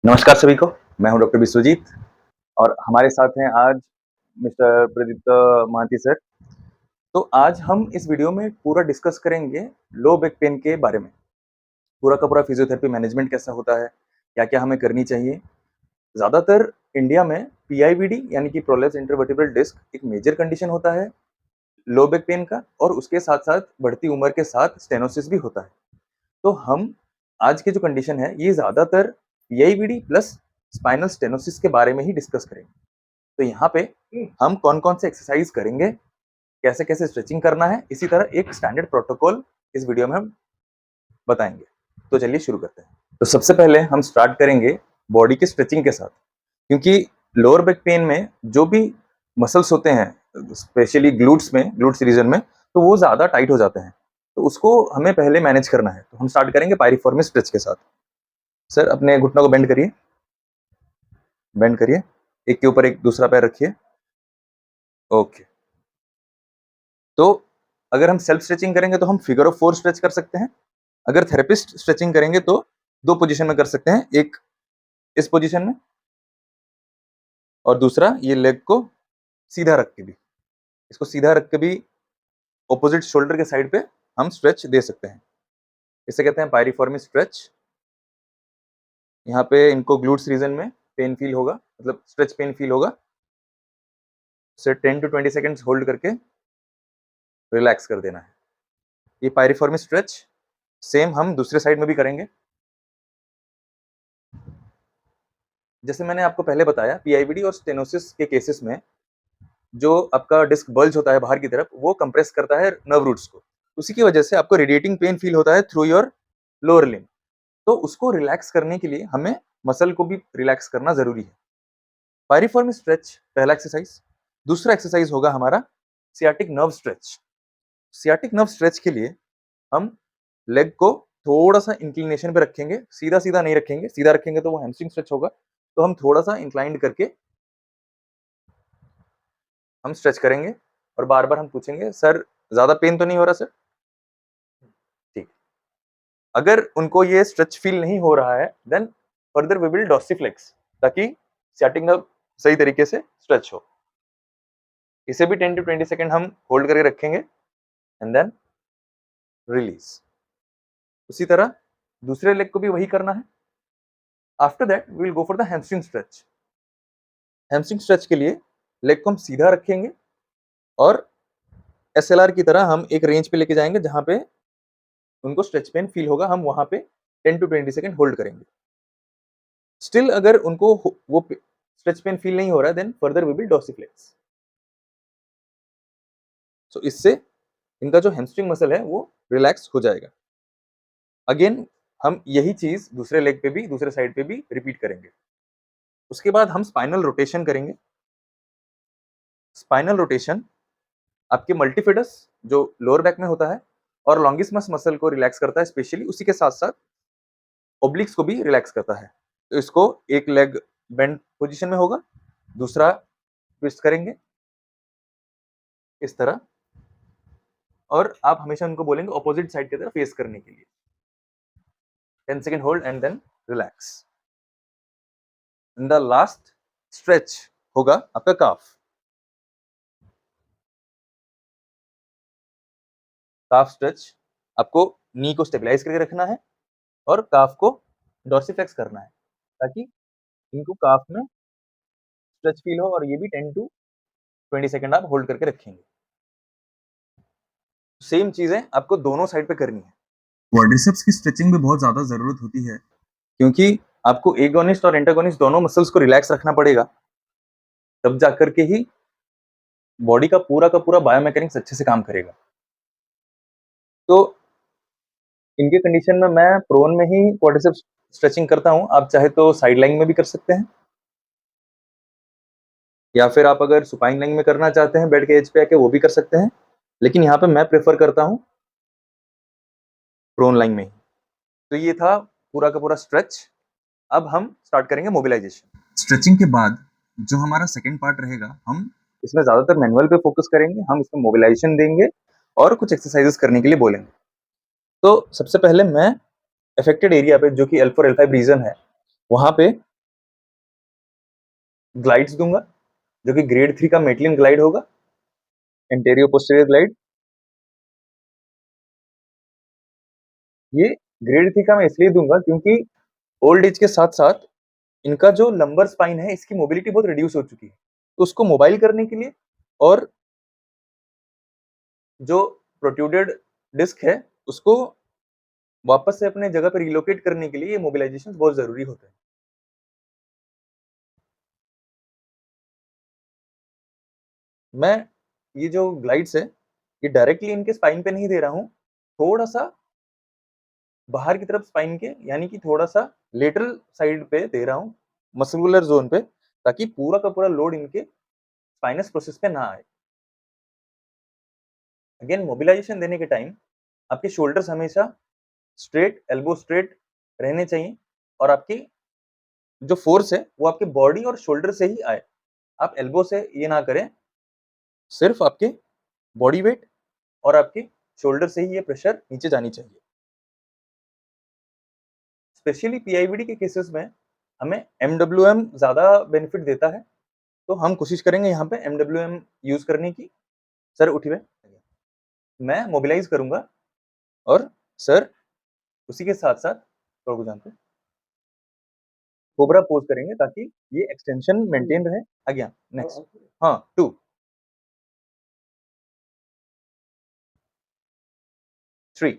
नमस्कार सभी को, मैं हूं डॉक्टर विश्वजीत और हमारे साथ हैं आज मिस्टर प्रदीप महांती सर। तो आज हम इस वीडियो में पूरा डिस्कस करेंगे लो बैक पेन के बारे में। पूरा का पूरा फिजियोथेरेपी मैनेजमेंट कैसा होता है, क्या-क्या हमें करनी चाहिए। ज़्यादातर इंडिया में पीआईवीडी यानी कि प्रोलैप्स इंटरवर्टिब्रल डिस्क एक मेजर कंडीशन होता है लो बैक पेन का, और उसके साथ-साथ बढ़ती उम्र के साथ स्टेनोसिस भी होता है। तो हम आज की जो कंडीशन है ये ज़्यादातर पीआईवीडी प्लस स्पाइनल स्टेनोसिस के बारे में ही डिस्कस करेंगे। तो यहाँ पे हम कौन-कौन से एक्सरसाइज करेंगे, कैसे-कैसे स्ट्रेचिंग करना है, इसी तरह एक स्टैंडर्ड प्रोटोकॉल इस वीडियो में हम बताएंगे। तो चलिए शुरू करते हैं। तो सबसे पहले हम स्टार्ट करेंगे बॉडी के स्ट्रेचिंग के साथ, क्योंकि लोअर बैक पेन में जो भी मसल्स होते हैं, स्पेशली ग्लूट्स रीजन में, तो वो ज़्यादा टाइट हो जाते हैं। तो उसको हमें पहले मैनेज करना है। तो हम स्टार्ट करेंगे पायरिफॉर्मी स्ट्रेच के साथ। सर अपने घुटनों को बेंड करिए, एक के ऊपर एक दूसरा पैर रखिए। ओके। तो अगर हम सेल्फ स्ट्रेचिंग करेंगे तो हम फिगर ऑफ 4 स्ट्रेच कर सकते हैं। अगर थेरेपिस्ट स्ट्रेचिंग करेंगे तो 2 पोजीशन में कर सकते हैं, एक इस पोजीशन में और दूसरा ये लेग को सीधा रख के भी, इसको सीधा रख के भी ऑपोजिट शोल्डर के साइड पे हम स्ट्रेच दे सकते हैं। इसे कहते हैं पायरिफॉर्मी स्ट्रेच। यहाँ पे इनको ग्लूट्स रीजन में पेन फील होगा, मतलब स्ट्रेच पेन फील होगा। उसे 10 to 20 सेकेंड्स होल्ड करके रिलैक्स कर देना है। ये पायरिफॉर्मी स्ट्रेच सेम हम दूसरे साइड में भी करेंगे। जैसे मैंने आपको पहले बताया, पीआईवीडी और स्टेनोसिस के केसेस में जो आपका डिस्क बल्ज होता है बाहर की तरफ, वो कंप्रेस करता है नर्व रूट्स को। उसी की वजह से आपको रेडिएटिंग पेन फील होता है थ्रू योर लोअर लिम्ब। तो उसको रिलैक्स करने के लिए हमें मसल को भी रिलैक्स करना जरूरी है। पायरिफॉर्मी स्ट्रेच पहला एक्सरसाइज। दूसरा एक्सरसाइज होगा हमारा sciatic nerve stretch. Sciatic nerve stretch के लिए हम लेग को थोड़ा सा इंक्लिनेशन पे रखेंगे, सीधा सीधा नहीं रखेंगे। सीधा रखेंगे तो वो हैमस्ट्रिंग स्ट्रेच होगा। तो हम थोड़ा सा इंक्लाइंड करके हम स्ट्रेच करेंगे और बार बार हम पूछेंगे, सर ज्यादा पेन तो नहीं हो रहा सर? ठीक। अगर उनको ये स्ट्रेच फील नहीं हो रहा है, देन फर्दर वी विल डॉर्सिफ्लेक्स, ताकि सियाटिक नर्व सही तरीके से स्ट्रेच हो। इसे भी 10 to 20 सेकेंड हम होल्ड करके रखेंगे एंड देन रिलीज। उसी तरह दूसरे लेग को भी वही करना है। After that we will go for the hamstring stretch. Hamstring stretch के लिए लेग को हम सीधा रखेंगे और एसएलआर की तरह हम एक रेंज पे लेके जाएंगे जहां पे उनको स्ट्रेच पेन फील होगा। हम वहां पे 10 to 20 सेकेंड होल्ड करेंगे। स्टिल अगर उनको वो स्ट्रेच पेन फील नहीं हो रहा है, देन फर्दर वी विल डॉर्सिफ्लेक्स। सो इससे इनका जो हैमस्ट्रिंग मसल है वो रिलैक्स हो जाएगा। अगेन हम यही चीज दूसरे लेग पे भी, दूसरे साइड पे भी रिपीट करेंगे। उसके बाद हम स्पाइनल रोटेशन करेंगे। स्पाइनल रोटेशन आपके मल्टीफिडस जो लोअर बैक में होता है और लॉन्गिस्मस मसल को रिलैक्स करता है स्पेशली, उसी के साथ साथ ओब्लिक्स को भी रिलैक्स करता है। तो इसको एक लेग बेंड पोजीशन में होगा, दूसरा ट्विस्ट करेंगे इस तरह, और आप हमेशा उनको बोलेंगे ऑपोजिट साइड की तरफ फेस करने के लिए। 10 second hold and then relax. The last stretch होगा आपका काफ। काफ स्ट्रेच आपको नी को स्टेबलाइज करके रखना है और काफ को डॉर्सिफ्लेक्स करना है, ताकि इनको काफ में स्ट्रेच फील हो, और ये भी 10 to 20 सेकेंड आप होल्ड करके रखेंगे। सेम चीजें आपको दोनों साइड पे करनी है। क्वाड्रिसेप्स की स्ट्रेचिंग भी बहुत ज्यादा जरूरत होती है, क्योंकि आपको एगोनिस्ट और एंटागोनिस्ट दोनों मसल्स को रिलैक्स रखना पड़ेगा, तब जाकर के ही बॉडी का पूरा बायोमैकेनिक्स अच्छे से काम करेगा। तो इनके कंडीशन में मैं प्रोन में ही क्वाड्रिसेप्स स्ट्रेचिंग करता हूं। आप चाहे तो साइड लाइन में भी कर सकते हैं, या फिर आप अगर सुपाइन लाइन में करना चाहते हैं बेड के एज पे आके, वो भी कर सकते हैं। लेकिन यहाँ पे मैं प्रेफर करता हूँ प्रोन लाइन में ही। तो ये था पूरा का पूरा स्ट्रेच। अब हम स्टार्ट करेंगे मोबिलाइजेशन। स्ट्रेचिंग के बाद जो हमारा सेकंड पार्ट रहेगा, हम इसमें ज्यादातर मैनुअल पे फोकस करेंगे। हम इसमें मोबिलाइजेशन देंगे और कुछ एक्सरसाइजेस करने के लिए बोलेंगे। तो सबसे पहले मैं अफेक्टेड एरिया पे, जो कि L4 L5 रीजन है, वहां पे ग्लाइड्स दूंगा जो कि ग्रेड 3 का मेटलिन ग्लाइड होगा, एंटेरियो पोस्टीरियर ग्लाइड। ये ग्रेड 3 का मैं इसलिए दूंगा क्योंकि ओल्ड एज के साथ साथ इनका जो लंबर स्पाइन है इसकी मोबिलिटी बहुत रिड्यूस हो चुकी है, तो उसको मोबाइल करने के लिए और जो प्रोट्रूडेड डिस्क है उसको वापस से अपने जगह पे रिलोकेट करने के लिए ये मोबिलाइजेशन बहुत जरूरी होता है। मैं ये जो ग्लाइड्स है ये डायरेक्टली इनके स्पाइन पे नहीं दे रहा हूँ, थोड़ा सा बाहर की तरफ स्पाइन के यानी कि थोड़ा सा लेटरल साइड पे दे रहा हूँ, मस्कुलर जोन पे, ताकि पूरा का पूरा लोड इनके स्पाइनस प्रोसेस पे ना आए। अगेन मोबिलाइजेशन देने के टाइम आपके शोल्डर्स हमेशा स्ट्रेट, एल्बो स्ट्रेट रहने चाहिए और आपकी जो फोर्स है वो आपके बॉडी और शोल्डर से ही आए। आप एल्बो से ये ना करें, सिर्फ आपके बॉडी वेट और आपके शोल्डर से ही ये प्रेशर नीचे जानी चाहिए। स्पेशली पीआईवीडी के केसेस में हमें एमडब्ल्यूएम ज्यादा बेनिफिट देता है, तो हम कोशिश करेंगे यहाँ पे एमडब्ल्यूएम यूज करने की। सर उठिए, मैं मोबिलाइज करूंगा और सर उसी के साथ साथ को जानते कोबरा पोज करेंगे ताकि ये एक्सटेंशन मेंटेन रहे। अगेन नेक्स्ट, हाँ 2 3।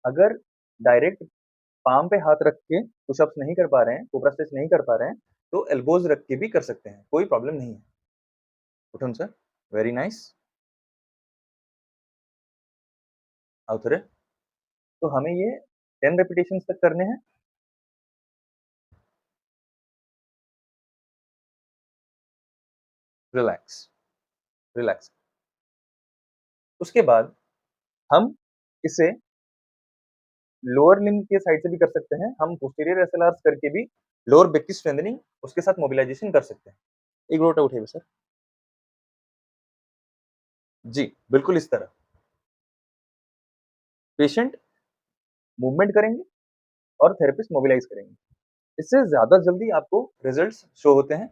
अगर डायरेक्ट पाम पे हाथ रख के पुशअप्स नहीं कर पा रहे हैं, कोबरा स्ट्रेच नहीं कर पा रहे हैं, तो एल्बोज रख के भी कर सकते हैं, कोई प्रॉब्लम नहीं है। उठुन सर, वेरी नाइस। आउथरे, तो हमें ये 10 रेपिटेशन तक करने हैं। Relax relax. उसके बाद हम इसे लोअर लिम्ब के साइड से भी कर सकते हैं, हम पोस्टीरियर एसएलआर करके भी लोअर बैक की स्ट्रेंथनिंग उसके साथ मोबिलाइजेशन कर सकते हैं। एक लोटा उठिए सर। जी बिल्कुल इस तरह पेशेंट मूवमेंट करेंगे और थेरेपिस्ट मोबिलाइज करेंगे। इससे ज्यादा जल्दी आपको रिजल्ट्स शो होते हैं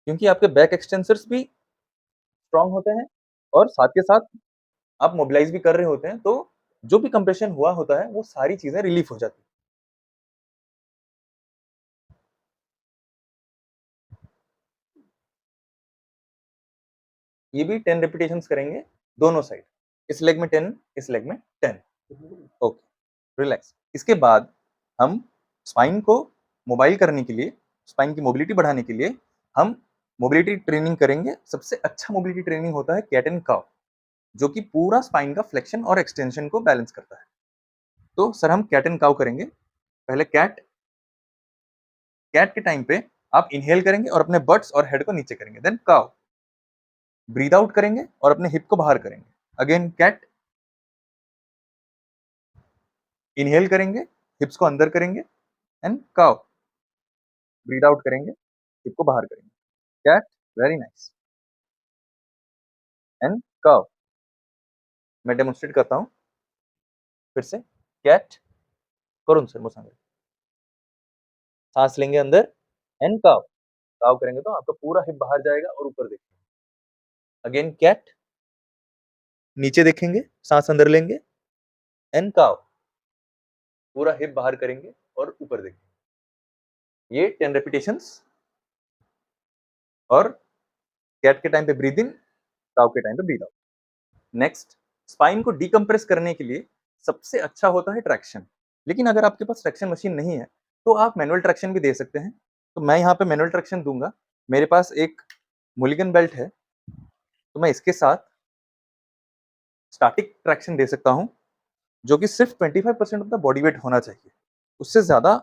क्योंकि आपके बैक एक्सटेंसर्स भी स्ट्रांग होते हैं और साथ के साथ आप मोबिलाइज भी कर रहे होते हैं, तो जो भी कंप्रेशन हुआ होता है वो सारी चीजें रिलीफ हो जाती है। ये भी 10 रिपीटेशंस करेंगे दोनों साइड, इस लेग में 10, इस लेग में 10। Okay relax. इसके बाद हम स्पाइन को मोबाइल करने के लिए, स्पाइन की मोबिलिटी बढ़ाने के लिए हम मोबिलिटी ट्रेनिंग करेंगे। सबसे अच्छा मोबिलिटी ट्रेनिंग होता है कैट एंड काउ, जो कि पूरा स्पाइन का फ्लेक्शन और एक्सटेंशन को बैलेंस करता है। तो सर हम कैट एंड काउ करेंगे। पहले कैट, कैट के टाइम पे आप इनहेल करेंगे और अपने बट्स और हेड को नीचे करेंगे, देन काउ ब्रीद आउट करेंगे और अपने हिप को बाहर करेंगे। अगेन कैट, इनहेल करेंगे, हिप्स को अंदर करेंगे एंड काउ ब्रीद आउट करेंगे, हिप को बाहर करेंगे। Cat, very nice, and cow. मैं डेमोन्स्ट्रेट करता हूँ फिर से। कैट करूँ सर मोसांगे, सांस लेंगे अंदर एंड काउ, काउ करेंगे तो आपका पूरा हिप बाहर जाएगा और ऊपर देखेंगे। अगेन कैट, नीचे देखेंगे, सांस अंदर लेंगे एंड काउ, पूरा हिप बाहर करेंगे और ऊपर देखेंगे। ये 10 रेपिटेशंस। और कैट के टाइम पे ब्रीद इन, काउ के टाइम पे ब्रीद आउट। नेक्स्ट, स्पाइन को डीकंप्रेस करने के लिए सबसे अच्छा होता है ट्रैक्शन, लेकिन अगर आपके पास ट्रैक्शन मशीन नहीं है तो आप मैनुअल ट्रैक्शन भी दे सकते हैं। तो मैं यहाँ पे मैनुअल ट्रैक्शन दूंगा। मेरे पास एक मुलिगन बेल्ट है, तो मैं इसके साथ स्टैटिक ट्रैक्शन दे सकता हूँ, जो कि सिर्फ 25% ऑफ द बॉडी वेट होना चाहिए, उससे ज्यादा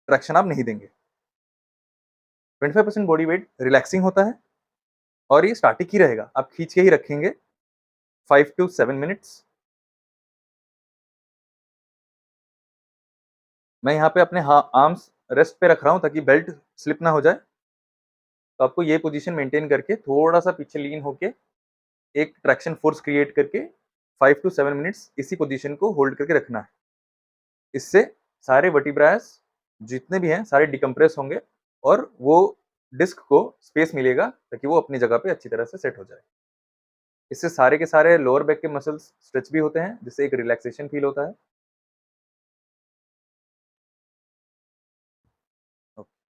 ट्रैक्शन आप नहीं देंगे। 25% बॉडी वेट रिलैक्सिंग होता है और ये स्टैटिक ही रहेगा, आप खींच के ही रखेंगे 5 to 7 मिनट्स। मैं यहाँ पे अपने आर्म्स रेस्ट पे रख रहा हूँ ताकि बेल्ट स्लिप ना हो जाए। तो आपको ये पोजीशन मेंटेन करके थोड़ा सा पीछे लीन होके एक ट्रैक्शन फोर्स क्रिएट करके 5 to 7 मिनट्स इसी पोजीशन को होल्ड करके रखना है। इससे सारे वर्टिब्रास जितने भी हैं सारे डिकम्प्रेस होंगे और वो डिस्क को स्पेस मिलेगा ताकि वो अपनी जगह पे अच्छी तरह से सेट हो जाए। इससे सारे के सारे लोअर बैक के मसल्स स्ट्रेच भी होते हैं, जिससे एक रिलैक्सेशन फील होता है।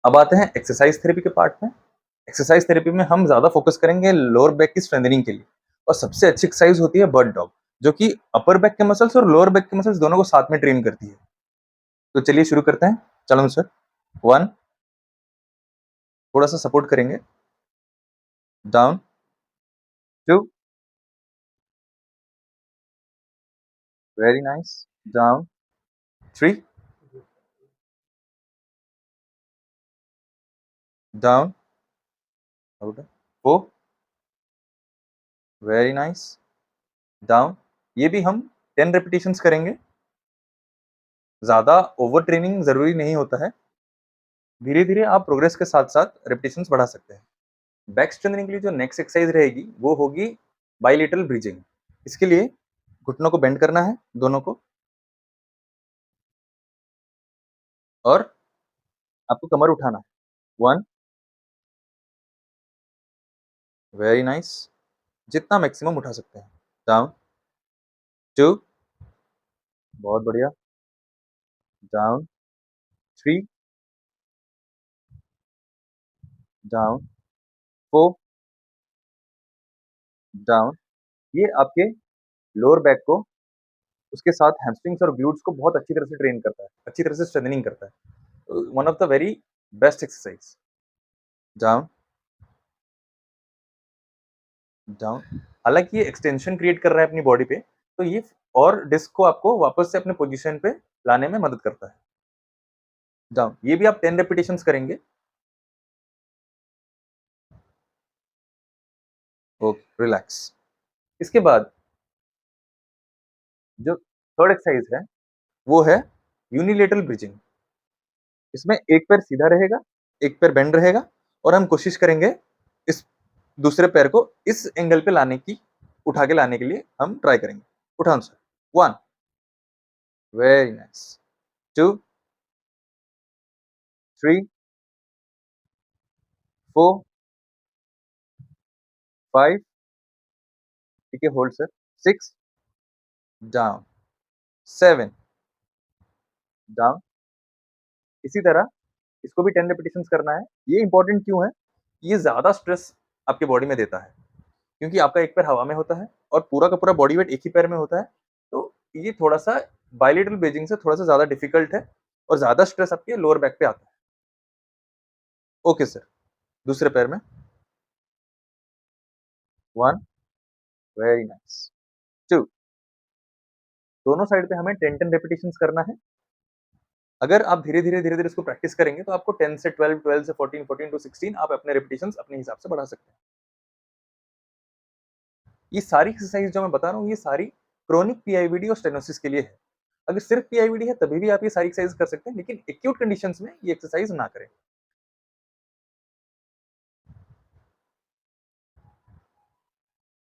अब आते हैं एक्सरसाइज थेरेपी के पार्ट में। एक्सरसाइज थेरेपी में हम ज्यादा फोकस करेंगे लोअर बैक की स्ट्रेंथनिंग के लिए, और सबसे अच्छी एक्सरसाइज होती है बर्ड डॉग, जो कि अपर बैक के मसल्स और लोअर बैक के मसल्स दोनों को साथ में ट्रेन करती है। तो चलिए शुरू करते हैं। चलो सर, 1, थोड़ा सा सपोर्ट करेंगे, down, 2, very nice, down, 3, down, 4, very nice, down. ये भी हम 10 रेपिटेशंस करेंगे। ज्यादा ओवर ट्रेनिंग जरूरी नहीं होता है, धीरे धीरे आप प्रोग्रेस के साथ साथ रेपिटेशंस बढ़ा सकते हैं। बैक स्ट्रेंथनिंग के लिए जो नेक्स्ट एक्सरसाइज रहेगी वो होगी बाइलेटरल ब्रिजिंग। इसके लिए घुटनों को बेंड करना है, दोनों को, और आपको कमर उठाना है। 1, वेरी नाइस, जितना मैक्सिमम उठा सकते हैं, डाउन, 2, बहुत बढ़िया, डाउन, 3, डाउन, 4, डाउन। ये आपके लोअर बैक को, उसके साथ हैमस्ट्रिंग्स और ग्लूट्स को बहुत अच्छी तरह से ट्रेन करता है, अच्छी तरह से स्ट्रेंथनिंग करता है। One of the very best exercise. Down, down. हालांकि ये एक्सटेंशन क्रिएट कर रहा है अपनी बॉडी पे, तो ये और डिस्क को आपको वापस से अपने पोजीशन पे लाने में मदद करता है। डाउन, ये भी आप 10 रेपिटेशंस करेंगे। Okay, relax. इसके बाद जो थर्ड एक्सरसाइज है वो है यूनिलेटरल ब्रिजिंग। इसमें एक पैर सीधा रहेगा, एक पैर बेंड रहेगा, और हम कोशिश करेंगे इस दूसरे पैर को इस एंगल पे लाने की, उठा के लाने के लिए हम ट्राई करेंगे। उठाओ सर, 1, वेरी नाइस, 2, 3, 4, 5, ठीक है, होल्ड सर, 6, डाउन, 7, डाउन। इसी तरह इसको भी 10 रेपिटेशंस करना है। ये इंपॉर्टेंट क्यों है? ये ज्यादा स्ट्रेस आपके बॉडी में देता है, क्योंकि आपका एक पैर हवा में होता है और पूरा का पूरा बॉडी वेट एक ही पैर में होता है। तो ये थोड़ा सा बायलेटरल ब्रिजिंग से थोड़ा सा ज्यादा डिफिकल्ट है, और ज्यादा स्ट्रेस आपके लोअर बैक पे आता है। ओके सर, दूसरे पैर में, 1, वेरी नाइस, 2, दोनों साइड पे हमें 10-10 रेपिटेशंस करना है। अगर आप धीरे धीरे इसको प्रैक्टिस करेंगे तो आपको 10 से 12, 12 से 14, 14 टू 16 आप अपने रेपिटेशंस अपने हिसाब से बढ़ा सकते हैं। ये सारी एक्सरसाइज जो मैं बता रहा हूँ, ये सारी क्रोनिक पीआईवीडी और स्टेनोसिस के लिए है। अगर सिर्फ पीआईवीडी है तभी भी आप ये सारी एक्सरसाइज कर सकते हैं, लेकिन एक्यूट कंडीशंस में ये एक्सरसाइज ना करें।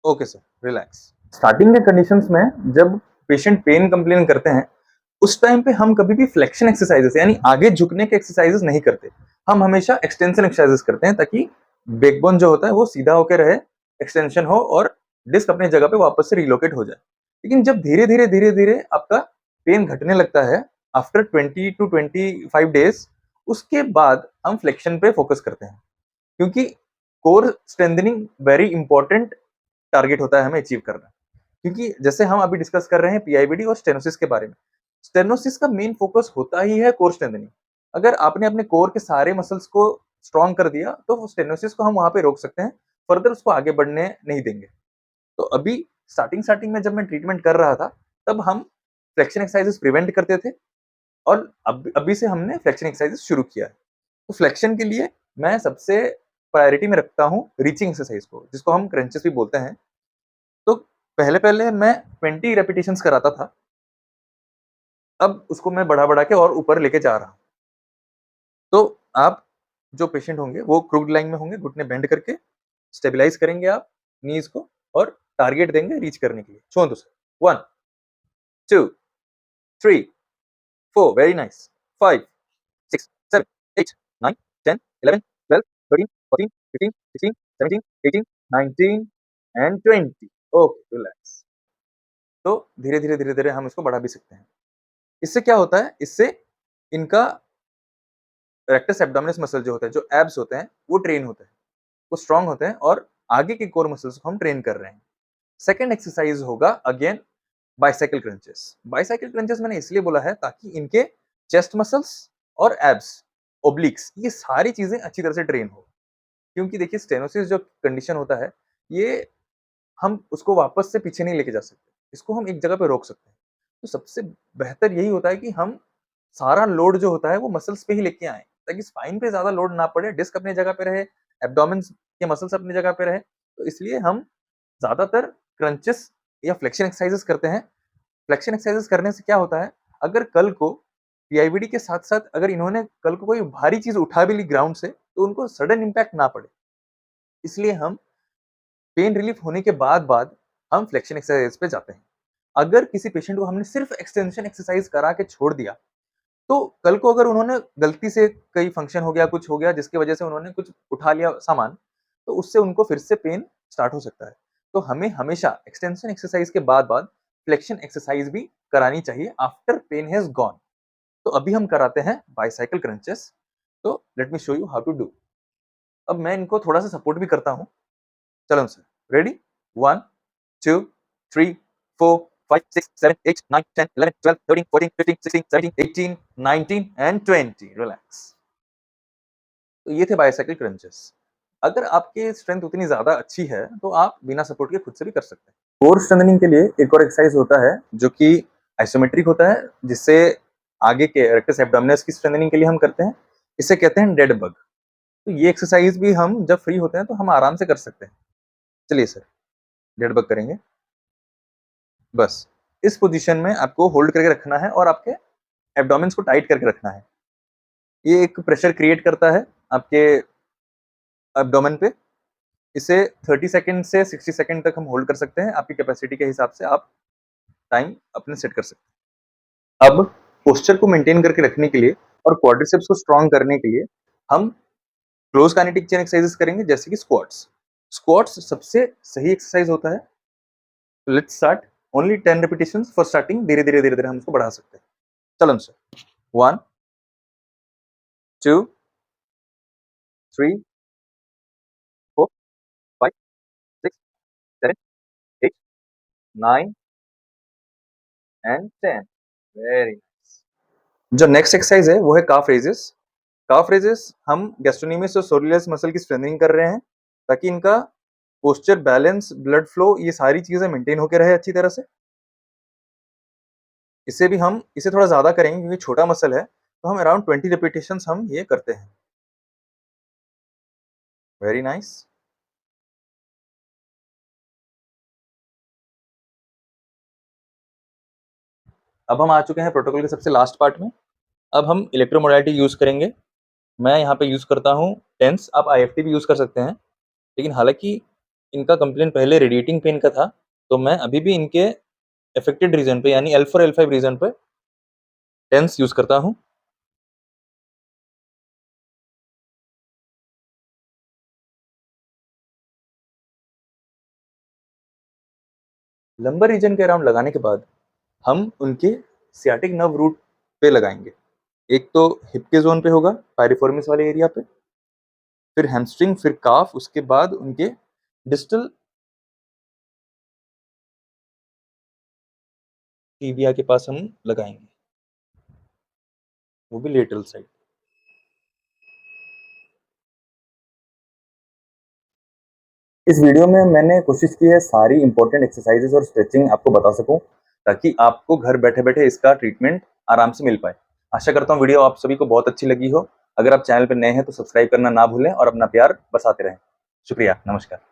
Okay sir, relax. स्टार्टिंग के कंडीशंस में जब पेशेंट पेन कंप्लेन करते हैं, उस टाइम पे हम कभी भी फ्लेक्शन एक्सरसाइजेस यानी आगे झुकने के एक्सरसाइजेस नहीं करते। हम हमेशा एक्सटेंशन एक्सरसाइजेस करते हैं, ताकि बैकबोन जो होता है वो सीधा होकर रहे, एक्सटेंशन हो और डिस्क अपनी जगह पे वापस से रिलोकेट हो जाए। लेकिन जब धीरे धीरे आपका पेन घटने लगता है आफ्टर 20 टू 25 डेज, उसके बाद हम फ्लेक्शन पे फोकस करते हैं, क्योंकि core strengthening very important target होता है हमें अचीव करना। क्योंकि जैसे हम अभी डिस्कस कर रहे हैं पीआईबीडी और स्टेनोसिस के बारे में, स्टेनोसिस का मेन फोकस होता ही है कोर स्ट्रेंथनिंग। अगर आपने अपने कोर के सारे मसल्स को स्ट्रॉन्ग कर दिया तो स्टेनोसिस को हम वहां पे रोक सकते हैं, फर्दर उसको आगे बढ़ने नहीं देंगे। तो अभी स्टार्टिंग स्टार्टिंग में जब मैं ट्रीटमेंट कर रहा था, तब हम फ्लेक्शन एक्सरसाइजेस प्रिवेंट करते थे, और अभी से हमने फ्लेक्शन एक्सरसाइजेस शुरू किया है। तो फ्लेक्शन के लिए मैं सबसे प्रायोरिटी में रखता हूँ रीचिंग एक्सरसाइज को, जिसको हम क्रंचेस भी बोलते हैं। तो पहले पहले मैं 20 रेपिटेशंस कराता था, अब उसको मैं बढ़ा के और ऊपर लेके जा रहा हूँ। तो आप जो पेशेंट होंगे वो क्रूड लाइन में होंगे, घुटने बेंड करके स्टेबलाइज करेंगे आप नीज को, और टारगेट देंगे रीच करने के लिए। छुओ तो sir, 1, 2, 3, 4, very nice. 5, 6, 7, 8, 9, 10, 11, 12, 13, 14, 15, 16, 17, 18, 19 and 20. Okay, relax. तो धीरे-धीरे हम इसको बढ़ा भी सकते हैं। इससे क्या होता है? इससे इनका रेक्टस एब्डोमिनस मसल जो होता है, जो एब्स होते हैं, वो ट्रेन होते हैं, वो स्ट्रॉन्ग होते हैं और आगे के कोर मसल्स को हम ट्रेन कर रहे हैं। सेकंड एक्सरसाइज होगा again bicycle crunches. Bicycle crunches मैंने इसलिए बोला है ताकि इनके चेस्ट मसल्स और एब्स, ओब्लिक्स, ये सारी चीजें अच्छी तरह से ट्रेन हो। क्योंकि देखिए स्टेनोसिस जो कंडीशन होता है, ये हम उसको वापस से पीछे नहीं लेके जा सकते। इसको हम एक जगह पे रोक सकते हैं। तो सबसे बेहतर यही होता है कि हम सारा लोड जो होता है वो मसल्स पे ही लेके आएँ, ताकि स्पाइन पे ज़्यादा लोड ना पड़े, डिस्क अपनी जगह पे रहे, एब्डोमेन के मसल्स अपनी जगह पे रहे। तो इसलिए हम ज़्यादातर क्रंचेस या फ्लेक्शन एक्सरसाइजेस करते हैं। फ्लेक्शन एक्सरसाइजेस करने से क्या होता है, अगर कल को पीआईवीडी के साथ-साथ अगर इन्होंने कल को कोई भारी चीज़ उठा भी ली ग्राउंड से, तो उनको सडन इम्पैक्ट ना पड़े। इसलिए हम पेन रिलीफ होने के बाद हम फ्लेक्शन एक्सरसाइज पे जाते हैं। अगर किसी पेशेंट को हमने सिर्फ एक्सटेंशन एक्सरसाइज करा के छोड़ दिया, तो कल को अगर उन्होंने गलती से कहीं फंक्शन हो गया, कुछ हो गया जिसकी वजह से उन्होंने कुछ उठा लिया सामान, तो उससे उनको फिर से पेन स्टार्ट हो सकता है। तो हमें हमेशा एक्सटेंशन एक्सरसाइज के बाद फ्लेक्शन एक्सरसाइज भी करानी चाहिए आफ्टर पेन हैज गॉन। तो अभी हम कराते हैं बाइसाइकिल क्रंचेस। तो let me show you how to do. अब मैं इनको थोड़ा सा सपोर्ट भी करता हूँ। चलो सर, रेडी? 1, 2, 3, 4, 5, 6, 7, 8, 9, 10, 11, 12, 13, 14, 15, 16, 17, 18, 19 and 20. रिलैक्स। तो ये थे बाइसाइकिल क्रंचेस। अगर आपकी स्ट्रेंथ उतनी ज्यादा अच्छी है तो आप बिना सपोर्ट के खुद से भी कर सकते हैं। कोर स्ट्रेंथनिंग के लिए एक और एक्सरसाइज होता है जो कि आइसोमेट्रिक होता है, जिससे आगे के रेक्टस एब्डोमिनस की स्ट्रेंथनिंग के लिए हम करते हैं। इसे कहते हैं डेड बग। तो ये एक्सरसाइज भी हम जब फ्री होते हैं तो हम आराम से कर सकते हैं। चलिए सर, डेड बग करेंगे। बस इस पोजीशन में आपको होल्ड करके रखना है और आपके एब्डोमेन्स को टाइट करके रखना है। ये एक प्रेशर क्रिएट करता है आपके एब्डोमेन पे। इसे 30 सेकंड से 60 सेकंड तक हम होल्ड कर सकते हैं। आपकी कैपेसिटी के हिसाब से आप टाइम अपने सेट कर सकते हैं। अब पोस्चर को मेंटेन करके रखने के लिए और क्वाड्रिसेप्स को स्ट्रॉन्ग करने के लिए हम क्लोज काइनेटिक चेन एक्सरसाइजेस करेंगे, जैसे कि स्क्वाट्स। स्क्वाट्स सबसे सही एक्सरसाइज होता है। Let's start. Only 10 repetitions for starting. धीरे-धीरे हम इसको बढ़ा सकते हैं। चलो सर, 1, 2, 3, 4, 5, 6, 7, 8, 9 एंड 10। Very nice. जो नेक्स्ट एक्सरसाइज है वो है काफ रेजेस। काफ रेजेस हम गैस्ट्रोनोमियस और सोरियस मसल की स्ट्रेंथनिंग कर रहे हैं, ताकि इनका पोस्चर, बैलेंस, ब्लड फ्लो, ये सारी चीजें मेंटेन होकर रहे अच्छी तरह से। इसे थोड़ा ज्यादा करेंगे क्योंकि छोटा मसल है, तो हम अराउंड 20 रिपीटेशंस हम ये करते हैं। Very nice. अब हम आ चुके हैं प्रोटोकॉल के सबसे लास्ट पार्ट में। अब हम इलेक्ट्रोमोडालिटी यूज करेंगे। मैं यहाँ पे यूज करता हूँ टेंस। आप आईएफटी भी यूज कर सकते हैं, लेकिन हालांकि इनका कंप्लेन पहले रेडिएटिंग पेन का था, तो मैं अभी भी इनके अफेक्टेड रीजन पे यानी L4 L5 रीजन पे टेंस यूज करता हूँ। लंबर रीजन के अराउंड लगाने के बाद हम उनके सियाटिक नर्व रूट पे लगाएंगे। एक तो हिप के जोन पे होगा, पायरिफॉर्मिस वाले एरिया पे, फिर हैमस्ट्रिंग, फिर काफ, उसके बाद उनके डिस्टल टिबिया के पास हम लगाएंगे, वो भी लेटरल साइड। इस वीडियो में मैंने कोशिश की है सारी इंपॉर्टेंट एक्सरसाइजेस और स्ट्रेचिंग आपको बता सकूं, ताकि आपको घर बैठे बैठे इसका ट्रीटमेंट आराम से मिल पाए। आशा करता हूं वीडियो आप सभी को बहुत अच्छी लगी हो। अगर आप चैनल पर नए हैं तो सब्सक्राइब करना ना भूलें और अपना प्यार बरसाते रहें। शुक्रिया, नमस्कार।